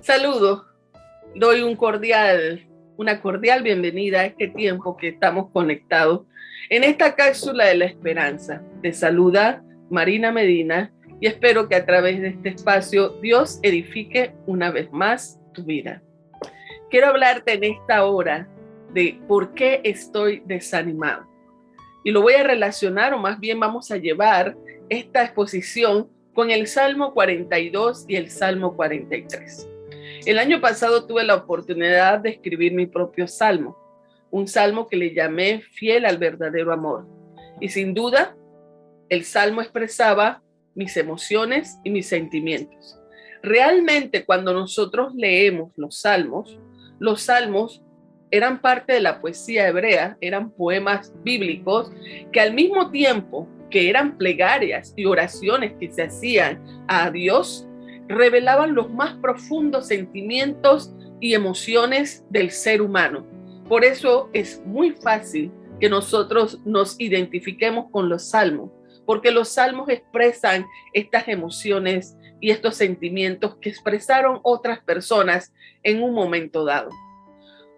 Saludos, doy una cordial bienvenida a este tiempo que estamos conectados en esta cápsula de la esperanza. Te saluda Marina Medina y espero que a través de este espacio Dios edifique una vez más tu vida. Quiero hablarte en esta hora de por qué estoy desanimado. Y lo voy a relacionar, o más bien vamos a llevar esta exposición con el Salmo 42 y el Salmo 43. El año pasado tuve la oportunidad de escribir mi propio salmo, un salmo que le llamé Fiel al verdadero amor. Y sin duda, el salmo expresaba mis emociones y mis sentimientos. Realmente, cuando nosotros leemos los salmos eran parte de la poesía hebrea, eran poemas bíblicos que al mismo tiempo que eran plegarias y oraciones que se hacían a Dios, revelaban los más profundos sentimientos y emociones del ser humano. Por eso es muy fácil que nosotros nos identifiquemos con los salmos, porque los salmos expresan estas emociones y estos sentimientos que expresaron otras personas en un momento dado.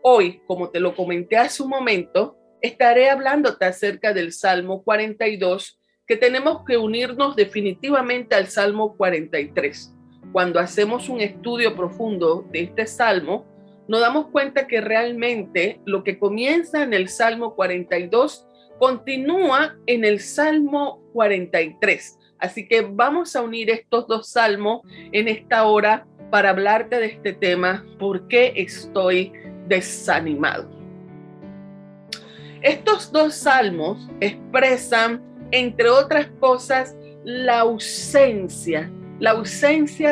Hoy, como te lo comenté hace un momento, estaré hablándote acerca del Salmo 42, que tenemos que unirnos definitivamente al Salmo 43. Cuando hacemos un estudio profundo de este salmo, nos damos cuenta que realmente lo que comienza en el Salmo 42 continúa en el Salmo 43. Así que vamos a unir estos dos salmos en esta hora para hablarte de este tema, ¿por qué estoy desanimado? Estos dos salmos expresan, entre otras cosas, la ausencia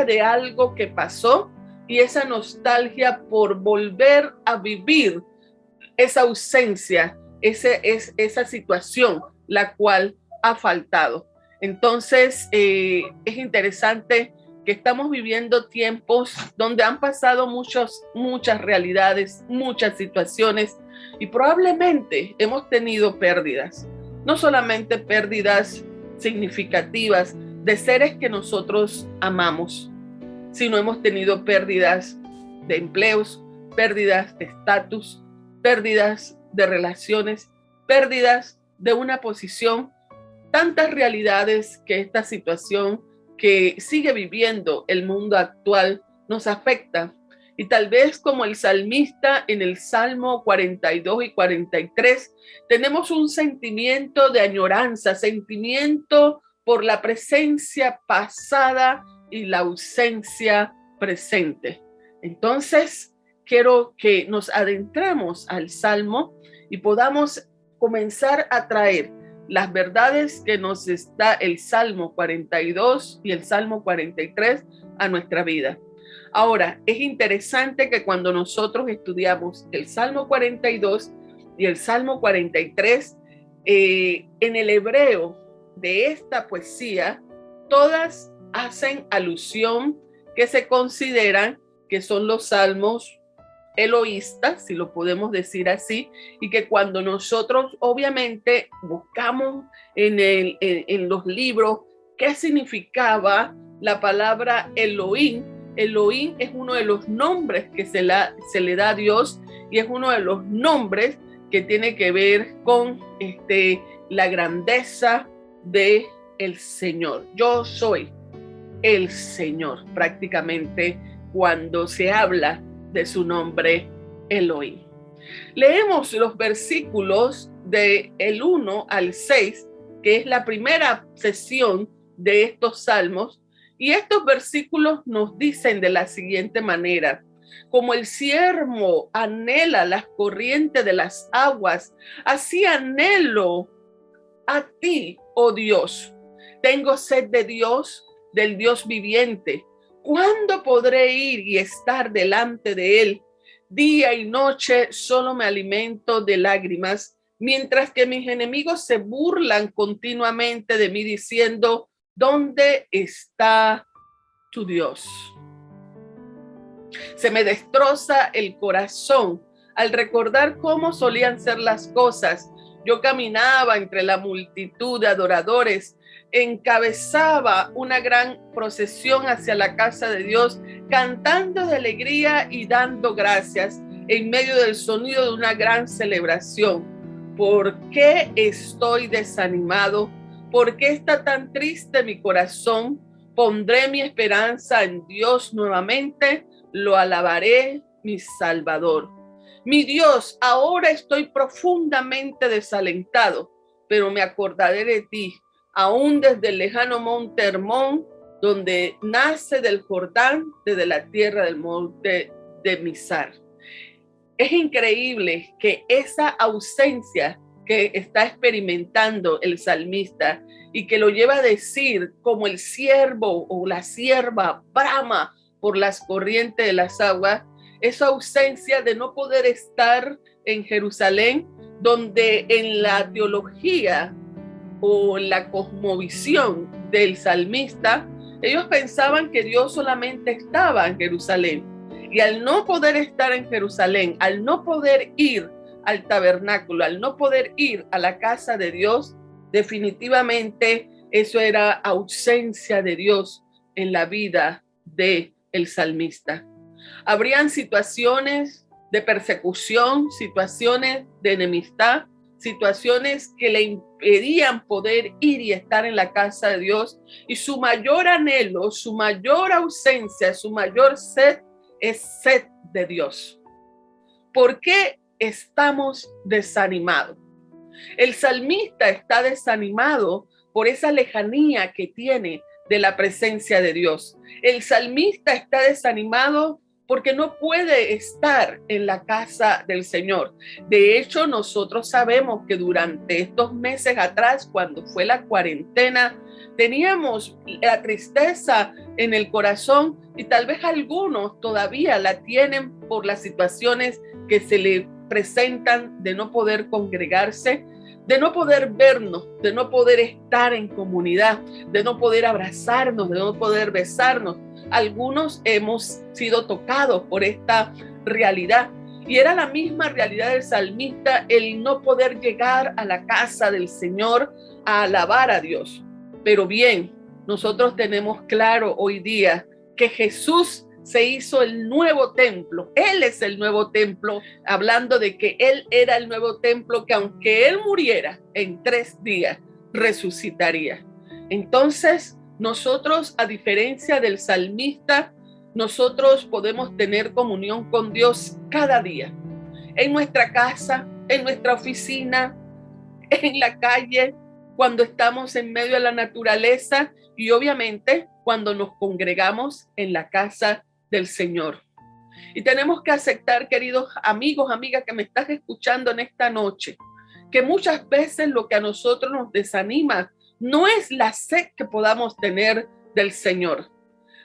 de algo que pasó y esa nostalgia por volver a vivir esa ausencia, esa situación, la cual ha faltado. Entonces, es interesante que estamos viviendo tiempos donde han pasado muchas realidades, muchas situaciones y probablemente hemos tenido pérdidas, no solamente pérdidas significativas de seres que nosotros amamos, sino hemos tenido pérdidas de empleos, pérdidas de estatus, pérdidas de relaciones, pérdidas de una posición, tantas realidades que esta situación que sigue viviendo el mundo actual nos afecta. Y tal vez como el salmista en el Salmo 42 y 43, tenemos un sentimiento de añoranza, sentimiento por la presencia pasada y la ausencia presente. Entonces, quiero que nos adentremos al Salmo y podamos comenzar a traer las verdades que nos da el Salmo 42 y el Salmo 43 a nuestra vida. Ahora, es interesante que cuando nosotros estudiamos el Salmo 42 y el Salmo 43, en el hebreo de esta poesía, todas hacen alusión que se consideran que son los salmos eloístas, si lo podemos decir así, y que cuando nosotros obviamente buscamos en los libros qué significaba la palabra Elohim. Elohim es uno de los nombres que se le da a Dios y es uno de los nombres que tiene que ver con la grandeza de el Señor. Yo soy el Señor, prácticamente cuando se habla de su nombre Elohim. Leemos los versículos del 1 al 6, que es la primera sesión de estos salmos, y estos versículos nos dicen de la siguiente manera: como el ciervo anhela las corrientes de las aguas, así anhelo a ti, oh Dios. Tengo sed de Dios, del Dios viviente. ¿Cuándo podré ir y estar delante de él? Día y noche solo me alimento de lágrimas, mientras que mis enemigos se burlan continuamente de mí diciendo: ¿dónde está tu Dios? Se me destroza el corazón al recordar cómo solían ser las cosas. Yo caminaba entre la multitud de adoradores, encabezaba una gran procesión hacia la casa de Dios, cantando de alegría y dando gracias en medio del sonido de una gran celebración. ¿Por qué estoy desanimado? ¿Por qué está tan triste mi corazón? Pondré mi esperanza en Dios nuevamente, lo alabaré, mi Salvador. Mi Dios, ahora estoy profundamente desalentado, pero me acordaré de ti, aún desde el lejano monte Hermón, donde nace del Jordán, desde la tierra del monte de Mizar. Es increíble que esa ausencia que está experimentando el salmista y que lo lleva a decir como el siervo o la sierva brama por las corrientes de las aguas, esa ausencia de no poder estar en Jerusalén, donde en la teología o la cosmovisión del salmista, ellos pensaban que Dios solamente estaba en Jerusalén. Y al no poder estar en Jerusalén, al no poder ir al tabernáculo, al no poder ir a la casa de Dios, definitivamente eso era ausencia de Dios en la vida del salmista. Habrían situaciones de persecución, situaciones de enemistad, situaciones que le impedían poder ir y estar en la casa de Dios, y su mayor anhelo, su mayor ausencia, su mayor sed es sed de Dios. ¿Por qué estamos desanimados? El salmista está desanimado por esa lejanía que tiene de la presencia de Dios. El salmista está desanimado porque no puede estar en la casa del Señor. De hecho, nosotros sabemos que durante estos meses atrás, cuando fue la cuarentena, teníamos la tristeza en el corazón y tal vez algunos todavía la tienen por las situaciones que se le presentan de no poder congregarse, de no poder vernos, de no poder estar en comunidad, de no poder abrazarnos, de no poder besarnos. Algunos hemos sido tocados por esta realidad y era la misma realidad del salmista, el no poder llegar a la casa del Señor a alabar a Dios. Pero bien, nosotros tenemos claro hoy día que Jesús se hizo el nuevo templo. Él es el nuevo templo, hablando de que Él era el nuevo templo, que aunque Él muriera en 3 días, resucitaría. Entonces, nosotros, a diferencia del salmista, nosotros podemos tener comunión con Dios cada día, en nuestra casa, en nuestra oficina, en la calle, cuando estamos en medio de la naturaleza y obviamente cuando nos congregamos en la casa del Señor. Y tenemos que aceptar, queridos amigos, amigas que me estás escuchando en esta noche, que muchas veces lo que a nosotros nos desanima no es la sed que podamos tener del Señor,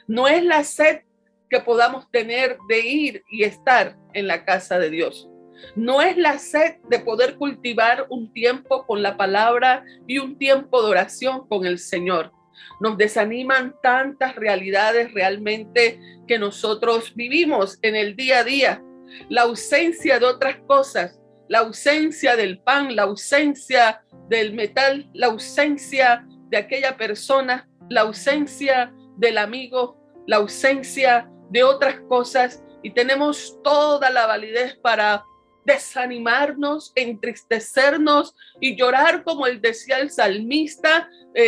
no es la sed que podamos tener de ir y estar en la casa de Dios. No es la sed de poder cultivar un tiempo con la palabra y un tiempo de oración con el Señor. Nos desaniman tantas realidades realmente que nosotros vivimos en el día a día. La ausencia de otras cosas, la ausencia del pan, la ausencia del metal, la ausencia de aquella persona, la ausencia del amigo, la ausencia de otras cosas, y tenemos toda la validez para desanimarnos, entristecernos y llorar, como decía el salmista,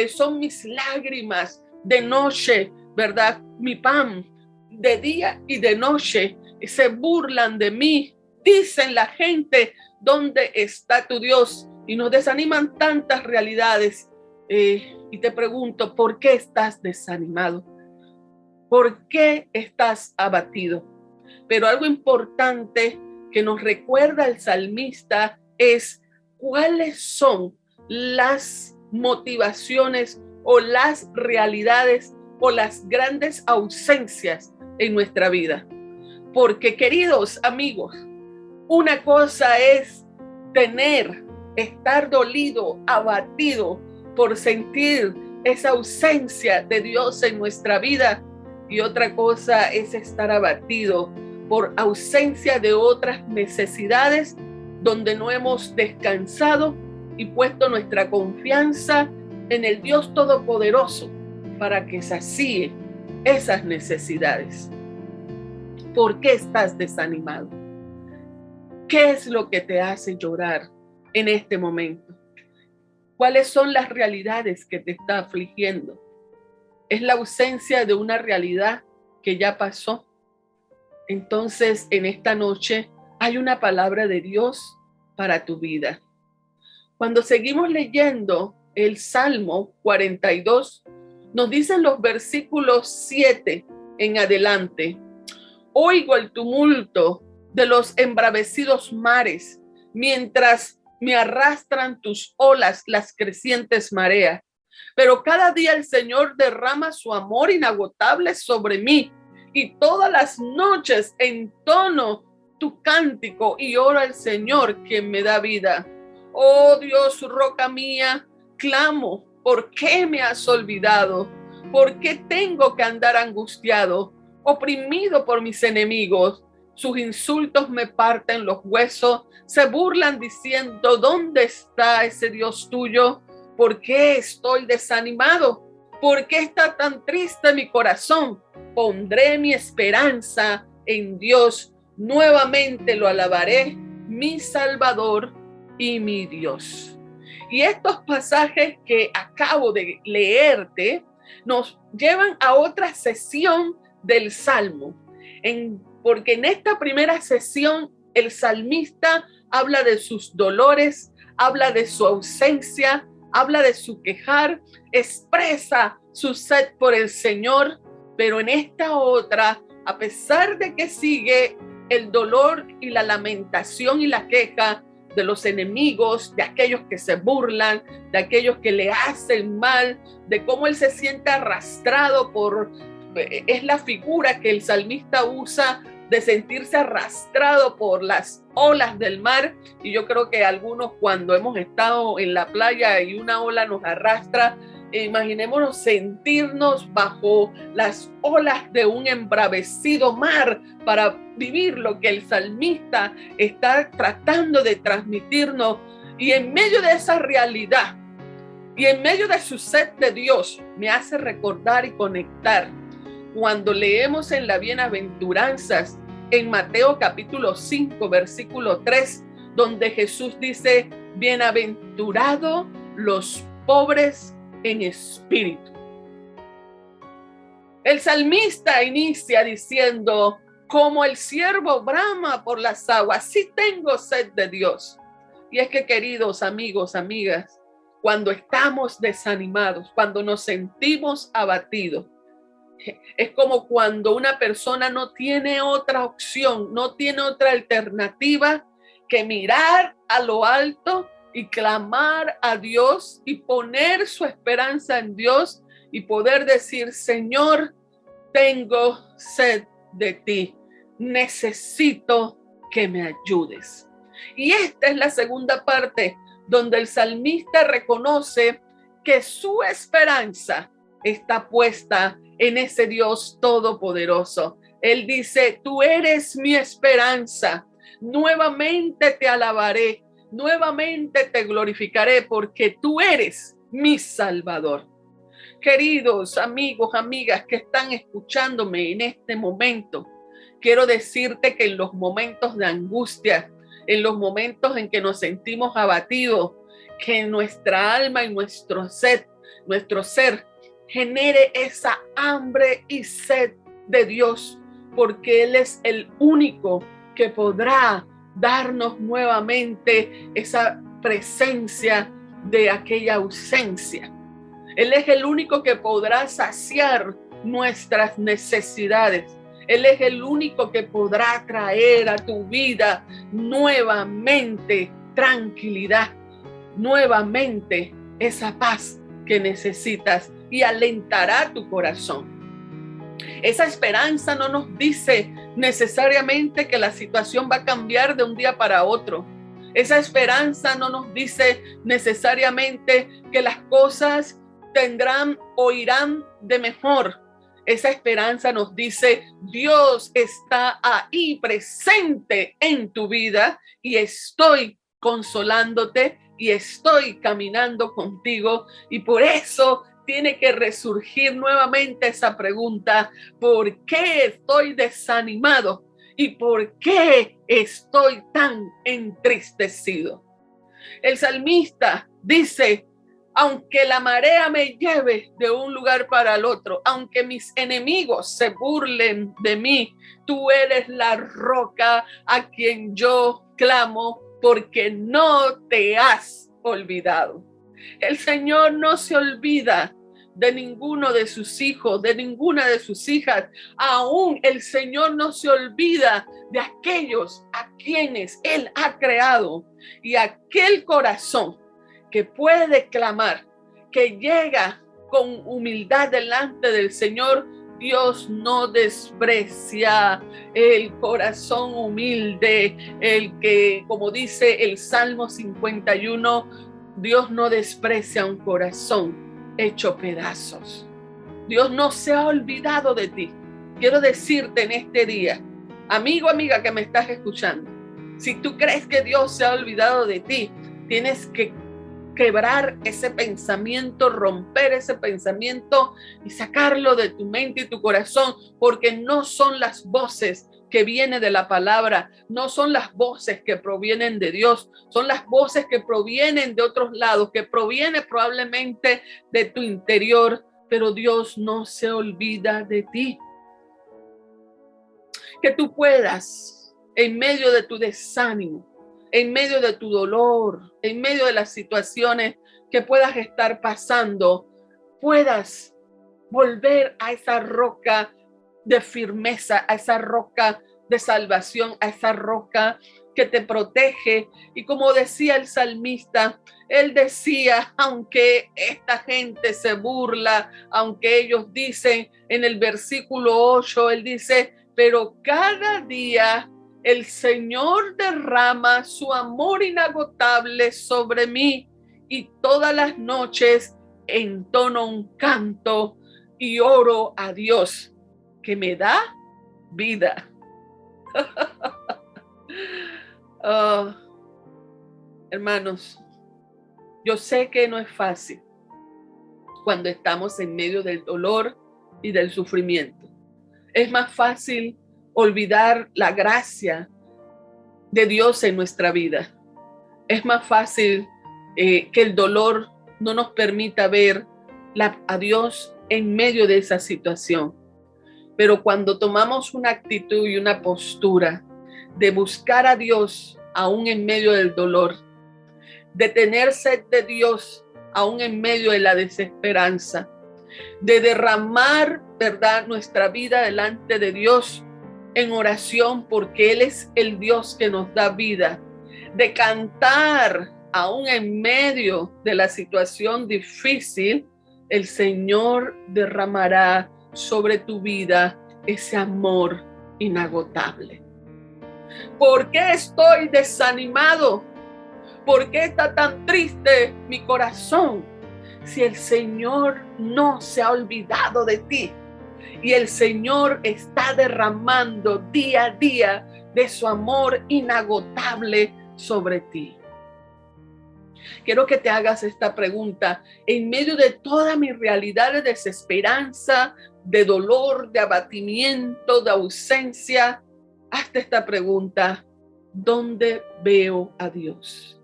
son mis lágrimas de noche, ¿verdad? Mi pan de día y de noche, se burlan de mí, dicen la gente, ¿dónde está tu Dios? Y nos desaniman tantas realidades. Y te pregunto, ¿por qué estás desanimado? ¿Por qué estás abatido? Pero algo importante que nos recuerda el salmista es cuáles son las motivaciones o las realidades o las grandes ausencias en nuestra vida. Porque, queridos amigos, una cosa es estar dolido, abatido por sentir esa ausencia de Dios en nuestra vida, y otra cosa es estar abatido por ausencia de otras necesidades donde no hemos descansado y puesto nuestra confianza en el Dios Todopoderoso para que sacie esas necesidades. ¿Por qué estás desanimado? ¿Qué es lo que te hace llorar en este momento? ¿Cuáles son las realidades que te está afligiendo? ¿Es la ausencia de una realidad que ya pasó? Entonces, en esta noche hay una palabra de Dios para tu vida. Cuando seguimos leyendo el Salmo 42, nos dicen los versículos 7 en adelante: oigo el tumulto de los embravecidos mares, mientras me arrastran tus olas, las crecientes mareas. Pero cada día el Señor derrama su amor inagotable sobre mí, y todas las noches entono tu cántico y oro al Señor, quien me da vida. Oh Dios, roca mía, clamo, ¿por qué me has olvidado? ¿Por qué tengo que andar angustiado, oprimido por mis enemigos? Sus insultos me parten los huesos, se burlan diciendo: ¿dónde está ese Dios tuyo? ¿Por qué estoy desanimado? ¿Por qué está tan triste mi corazón? Pondré mi esperanza en Dios, nuevamente lo alabaré, mi Salvador y mi Dios. Y estos pasajes que acabo de leerte nos llevan a otra sesión del Salmo, porque en esta primera sesión el salmista habla de sus dolores, habla de su ausencia, habla de su quejar, expresa su sed por el Señor, pero en esta otra, a pesar de que sigue el dolor y la lamentación y la queja de los enemigos, de aquellos que se burlan, de aquellos que le hacen mal, de cómo él se siente arrastrado es la figura que el salmista usa de sentirse arrastrado por las olas del mar. Y yo creo que algunos, cuando hemos estado en la playa y una ola nos arrastra, imaginémonos sentirnos bajo las olas de un embravecido mar para vivir lo que el salmista está tratando de transmitirnos. Y en medio de esa realidad y en medio de su sed de Dios, me hace recordar y conectar cuando leemos en las bienaventuranzas en Mateo capítulo 5 versículo 3, donde Jesús dice: bienaventurados los pobres en espíritu. El salmista inicia diciendo: como el ciervo brama por las aguas, sí tengo sed de Dios. Y es que, queridos amigos, amigas, cuando estamos desanimados, cuando nos sentimos abatidos, es como cuando una persona no tiene otra opción, no tiene otra alternativa que mirar a lo alto y clamar a Dios y poner su esperanza en Dios y poder decir: Señor, tengo sed de ti, necesito que me ayudes. Y esta es la segunda parte donde el salmista reconoce que su esperanza está puesta en ese Dios todopoderoso. Él dice: tú eres mi esperanza, nuevamente te alabaré, nuevamente te glorificaré, porque tú eres mi Salvador. Queridos amigos, amigas que están escuchándome en este momento, quiero decirte que en los momentos de angustia, en los momentos en que nos sentimos abatidos, que nuestra alma y nuestro ser genere esa hambre y sed de Dios, porque Él es el único que podrá darnos nuevamente esa presencia de aquella ausencia. Él es el único que podrá saciar nuestras necesidades. Él es el único que podrá traer a tu vida nuevamente tranquilidad, nuevamente esa paz que necesitas, y alentará tu corazón. Esa esperanza no nos dice necesariamente que la situación va a cambiar de un día para otro. Esa esperanza no nos dice necesariamente que las cosas tendrán o irán de mejor. Esa esperanza nos dice: Dios está ahí presente en tu vida y estoy consolándote, y estoy caminando contigo, y por eso tiene que resurgir nuevamente esa pregunta: ¿por qué estoy desanimado? ¿Y por qué estoy tan entristecido? El salmista dice: aunque la marea me lleve de un lugar para el otro, aunque mis enemigos se burlen de mí, tú eres la roca a quien yo clamo, porque no te has olvidado. El Señor no se olvida de ninguno de sus hijos, de ninguna de sus hijas. Aún el Señor no se olvida de aquellos a quienes Él ha creado. Y aquel corazón que puede clamar, que llega con humildad delante del Señor, Dios no desprecia el corazón humilde, el que, como dice el Salmo 51, Dios no desprecia un corazón hecho pedazos. Dios no se ha olvidado de ti. Quiero decirte en este día, amigo, amiga que me estás escuchando, si tú crees que Dios se ha olvidado de ti, tienes que quebrar ese pensamiento, romper ese pensamiento y sacarlo de tu mente y tu corazón, porque no son las voces que vienen de la palabra, no son las voces que provienen de Dios, son las voces que provienen de otros lados, que provienen probablemente de tu interior, pero Dios no se olvida de ti. Que tú puedas, en medio de tu desánimo, en medio de tu dolor, en medio de las situaciones que puedas estar pasando, puedas volver a esa roca de firmeza, a esa roca de salvación, a esa roca que te protege. Y como decía el salmista, él decía: aunque esta gente se burla, aunque ellos dicen en el versículo 8, él dice: pero cada día el Señor derrama su amor inagotable sobre mí, y todas las noches entono un canto y oro a Dios que me da vida. Oh, hermanos, yo sé que no es fácil cuando estamos en medio del dolor y del sufrimiento. Es más fácil olvidar la gracia de Dios en nuestra vida. Es más fácil que el dolor no nos permita ver a Dios en medio de esa situación. Pero cuando tomamos una actitud y una postura de buscar a Dios aún en medio del dolor, de tener sed de Dios aún en medio de la desesperanza, de derramar, ¿verdad?, nuestra vida delante de Dios en oración, porque Él es el Dios que nos da vida, de cantar aún en medio de la situación difícil, el Señor derramará sobre tu vida ese amor inagotable. ¿Por qué estoy desanimado? ¿Por qué está tan triste mi corazón? Si el Señor no se ha olvidado de ti y el Señor está derramando día a día de su amor inagotable sobre ti. Quiero que te hagas esta pregunta en medio de toda mi realidad de desesperanza, de dolor, de abatimiento, de ausencia. Hazte esta pregunta: ¿dónde veo a Dios?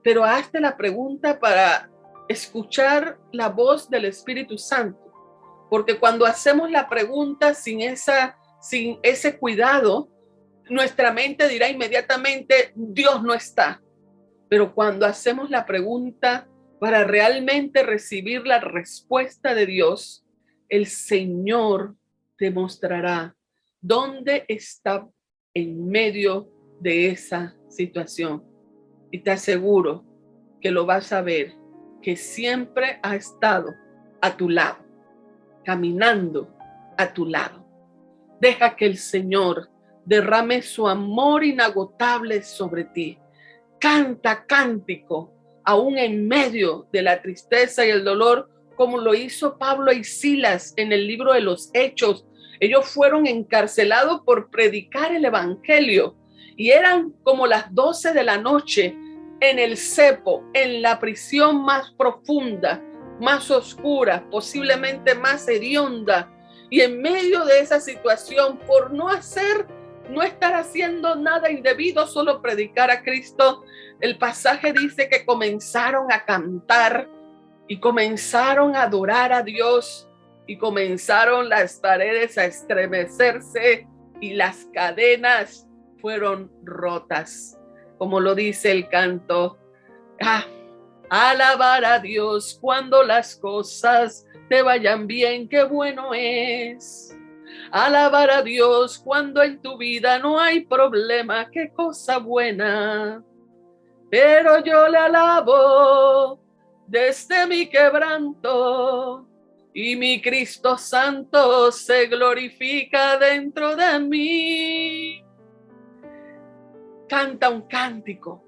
Pero hazte la pregunta para escuchar la voz del Espíritu Santo, porque cuando hacemos la pregunta sin ese cuidado, nuestra mente dirá inmediatamente: Dios no está. Pero cuando hacemos la pregunta para realmente recibir la respuesta de Dios, el Señor te mostrará dónde está en medio de esa situación. Y te aseguro que lo vas a ver, que siempre ha estado a tu lado, caminando a tu lado. Deja que el Señor derrame su amor inagotable sobre ti. Canta cántico, aún en medio de la tristeza y el dolor, como lo hizo Pablo y Silas en el libro de los Hechos. Ellos fueron encarcelados por predicar el evangelio y eran como las 12 de la noche. en el cepo, en la prisión más profunda, más oscura, posiblemente más hedionda, y en medio de esa situación, por no estar haciendo nada indebido, solo predicar a Cristo, el pasaje dice que comenzaron a cantar y comenzaron a adorar a Dios y comenzaron las paredes a estremecerse y las cadenas fueron rotas, como lo dice el canto. Alabar a Dios cuando las cosas te vayan bien, qué bueno es. Alabar a Dios cuando en tu vida no hay problema, qué cosa buena. Pero yo le alabo desde mi quebranto y mi Cristo Santo se glorifica dentro de mí. Canta un cántico,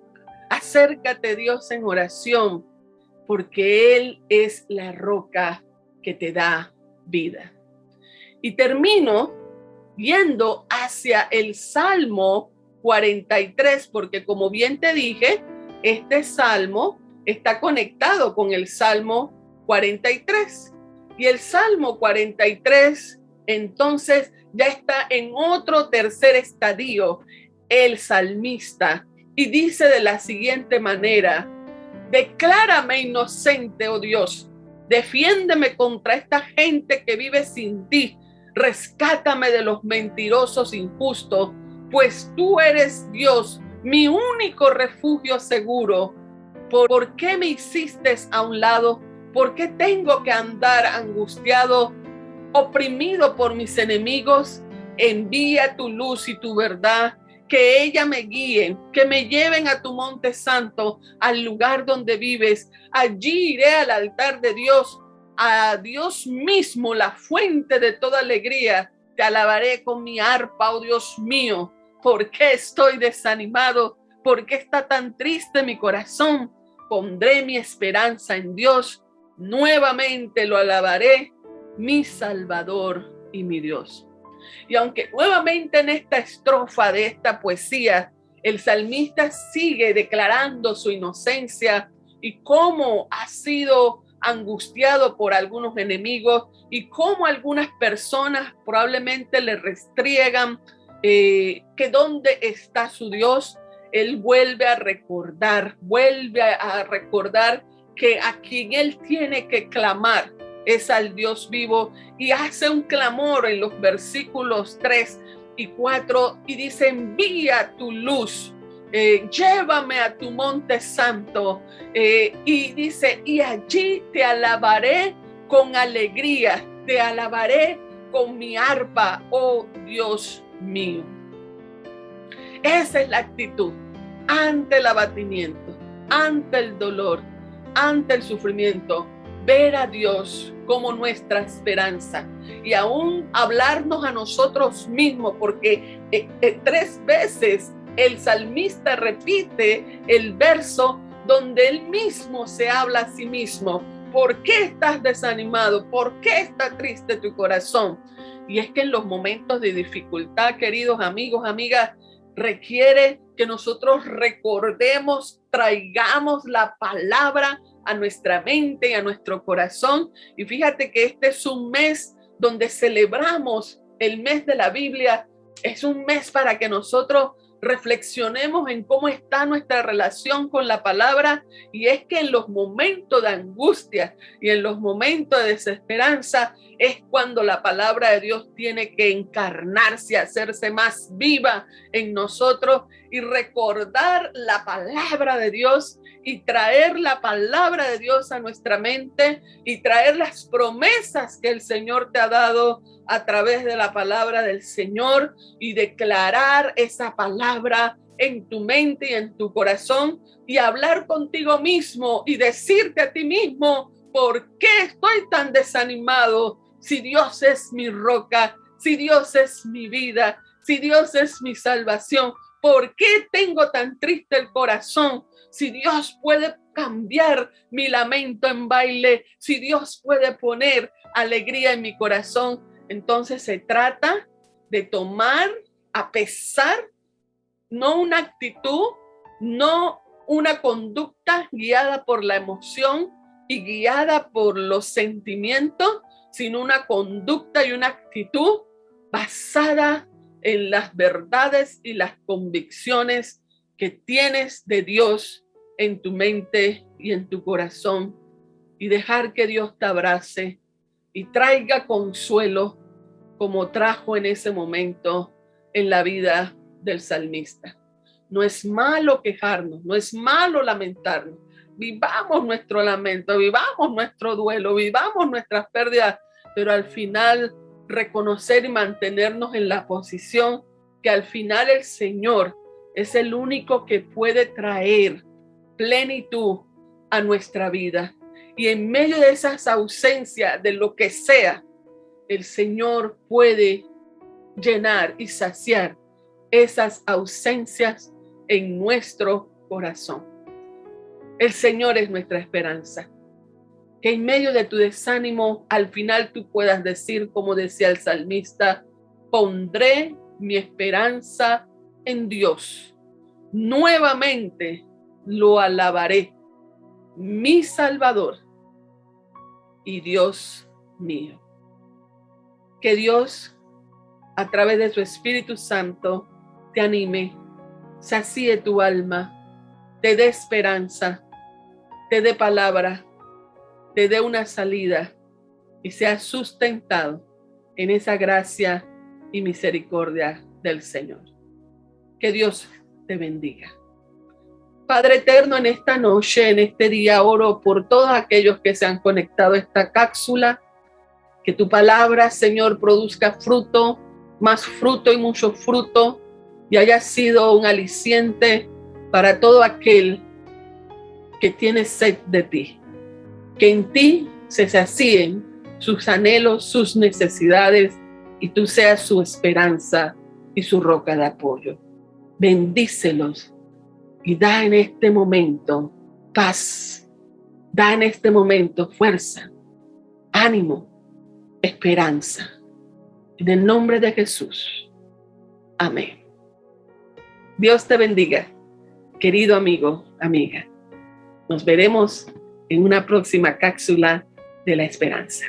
acércate a Dios en oración, porque Él es la roca que te da vida. Y termino yendo hacia el Salmo 43, porque como bien te dije, este salmo está conectado con el Salmo 43. Y el Salmo 43, entonces, ya está en otro tercer estadio, el salmista, y dice de la siguiente manera: declárame inocente, oh Dios, defiéndeme contra esta gente que vive sin ti, rescátame de los mentirosos injustos, pues tú eres Dios, mi único refugio seguro. ¿Por qué me hiciste a un lado? ¿Por qué tengo que andar angustiado, oprimido por mis enemigos? Envía tu luz y tu verdad, que ella me guíe, que me lleven a tu monte santo, al lugar donde vives. Allí iré al altar de Dios, a Dios mismo, la fuente de toda alegría. Te alabaré con mi arpa, oh Dios mío. ¿Por qué estoy desanimado? ¿Por qué está tan triste mi corazón? Pondré mi esperanza en Dios. Nuevamente lo alabaré, mi Salvador y mi Dios. Y aunque nuevamente en esta estrofa de esta poesía, el salmista sigue declarando su inocencia y cómo ha sido angustiado por algunos enemigos y cómo algunas personas probablemente le restriegan que dónde está su Dios, él vuelve a recordar que a quien él tiene que clamar es al Dios vivo, y hace un clamor en los versículos 3 y 4 y dice: envía tu luz, llévame a tu monte santo, y dice: y allí te alabaré con alegría, te alabaré con mi arpa, oh Dios mío. Esa es la actitud ante el abatimiento, ante el dolor, ante el sufrimiento. Ver a Dios como nuestra esperanza y aún hablarnos a nosotros mismos, porque 3 veces el salmista repite el verso donde él mismo se habla a sí mismo. ¿Por qué estás desanimado? ¿Por qué está triste tu corazón? Y es que en los momentos de dificultad, queridos amigos, amigas, requiere que nosotros recordemos, traigamos la palabra a nuestra mente y a nuestro corazón. Y fíjate que este es un mes donde celebramos el mes de la Biblia. Es un mes para que nosotros reflexionemos en cómo está nuestra relación con la palabra, y es que en los momentos de angustia y en los momentos de desesperanza es cuando la palabra de Dios tiene que encarnarse, hacerse más viva en nosotros y recordar la palabra de Dios y traer la palabra de Dios a nuestra mente y traer las promesas que el Señor te ha dado a través de la palabra del Señor y declarar esa palabra en tu mente y en tu corazón y hablar contigo mismo y decirte a ti mismo: ¿por qué estoy tan desanimado? Si Dios es mi roca, si Dios es mi vida, si Dios es mi salvación, ¿por qué tengo tan triste el corazón? Si Dios puede cambiar mi lamento en baile, si Dios puede poner alegría en mi corazón, entonces se trata de tomar a pesar, no una actitud, no una conducta guiada por la emoción y guiada por los sentimientos, sino una conducta y una actitud basada en las verdades y las convicciones que tienes de Dios en tu mente y en tu corazón, y dejar que Dios te abrace y traiga consuelo como trajo en ese momento en la vida del salmista. No es malo quejarnos, no es malo lamentarnos. Vivamos nuestro lamento, vivamos nuestro duelo, vivamos nuestras pérdidas, pero al final reconocer y mantenernos en la posición que al final el Señor es el único que puede traer plenitud a nuestra vida. Y en medio de esas ausencias, de lo que sea, el Señor puede llenar y saciar esas ausencias en nuestro corazón. El Señor es nuestra esperanza. Que en medio de tu desánimo, al final tú puedas decir, como decía el salmista, pondré mi esperanza en Dios. Nuevamente lo alabaré, mi Salvador y Dios mío. Que Dios, a través de su Espíritu Santo, te anime, sacie tu alma, te dé esperanza, te dé palabra, te dé una salida y sea sustentado en esa gracia y misericordia del Señor. Que Dios te bendiga. Padre eterno, en esta noche, en este día, oro por todos aquellos que se han conectado a esta cápsula. Que tu palabra, Señor, produzca fruto, más fruto y mucho fruto, y haya sido un aliciente para todo aquel que tiene sed de ti. Que en ti se sacíen sus anhelos, sus necesidades, y tú seas su esperanza y su roca de apoyo. Bendícelos y da en este momento paz, da en este momento fuerza, ánimo, esperanza. En el nombre de Jesús. Amén. Dios te bendiga, querido amigo, amiga. Nos veremos en una próxima cápsula de la esperanza.